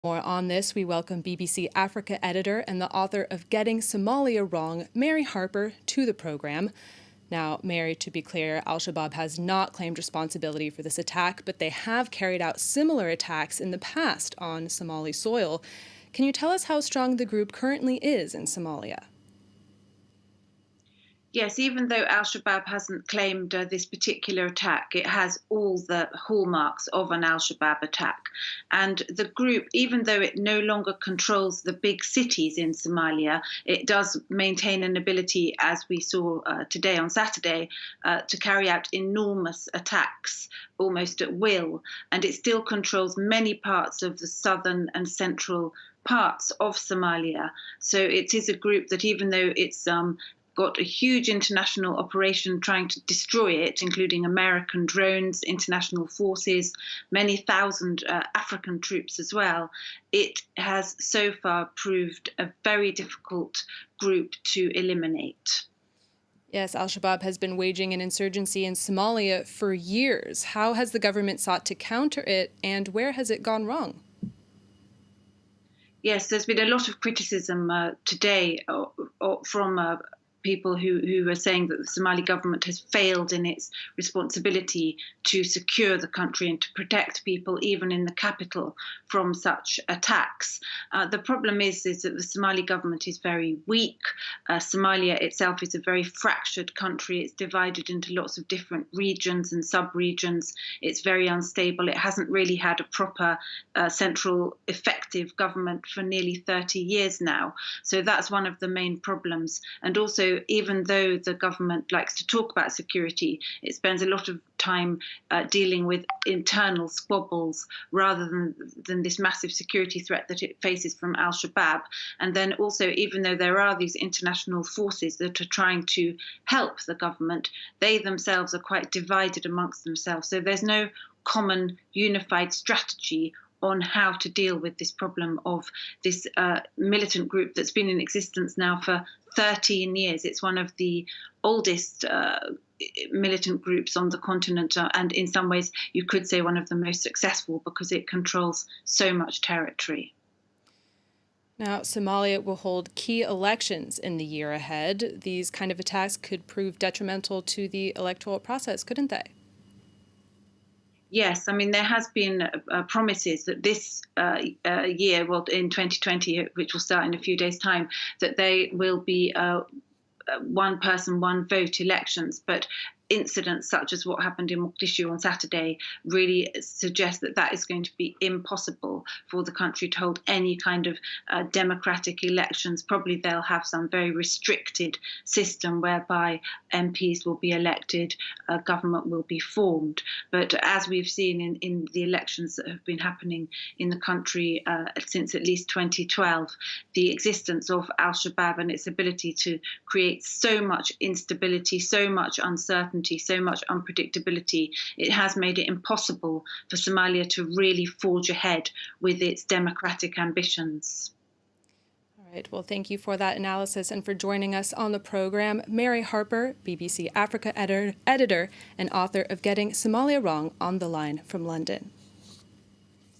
More on this, we welcome BBC Africa editor and the author of Getting Somalia Wrong, Mary Harper, to the program. Now, Mary, to be clear, Al-Shabaab has not claimed responsibility for this attack, but they have carried out similar attacks in the past on Somali soil. Can you tell us how strong the group currently is in Somalia? Yes, even though Al-Shabaab hasn't claimed this particular attack, it has all the hallmarks of an Al-Shabaab attack. And the group, even though it no longer controls the big cities in Somalia, it does maintain an ability, as we saw today on Saturday, to carry out enormous attacks almost at will. And it still controls many parts of the southern and central parts of Somalia. So it is a group that, even though it's got a huge international operation trying to destroy it, including American drones, international forces, many thousand African troops as well. It has so far proved a very difficult group to eliminate. Yes, Al-Shabaab has been waging an insurgency in Somalia for years. How has the government sought to counter it, and where has it gone wrong? Yes, there's been a lot of criticism today from people who are saying that the Somali government has failed in its responsibility to secure the country and to protect people, even in the capital, from such attacks. The problem is that the Somali government is very weak. Somalia itself is a very fractured country. It's divided into lots of different regions and sub-regions. It's very unstable. It hasn't really had a proper central effective government for nearly 30 years now. So that's one of the main problems. And also, even though the government likes to talk about security, it spends a lot of time dealing with internal squabbles rather than this massive security threat that it faces from Al-Shabaab. And then also, even though there are these international forces that are trying to help the government, they themselves are quite divided amongst themselves. So there's no common unified strategy on how to deal with this problem of this militant group that's been in existence now for 13 years. It's one of the oldest militant groups on the continent, and in some ways you could say one of the most successful because it controls so much territory. Now, Somalia will hold key elections in the year ahead. These kind of attacks could prove detrimental to the electoral process, couldn't they? Yes, I mean, there has been promises that this year, well, in 2020, which will start in a few days' time, that they will be one person, one vote elections. But incidents such as what happened in Mogadishu on Saturday really suggest that that is going to be impossible for the country to hold any kind of democratic elections. Probably they'll have some very restricted system whereby MPs will be elected, government will be formed. But as we've seen in the elections that have been happening in the country since at least 2012, the existence of Al-Shabaab and its ability to create so much instability, so much uncertainty, so much unpredictability, it has made it impossible for Somalia to really forge ahead with its democratic ambitions. All right. Well, thank you for that analysis and for joining us on the program. Mary Harper, BBC Africa editor and author of Getting Somalia Wrong, on the line from London.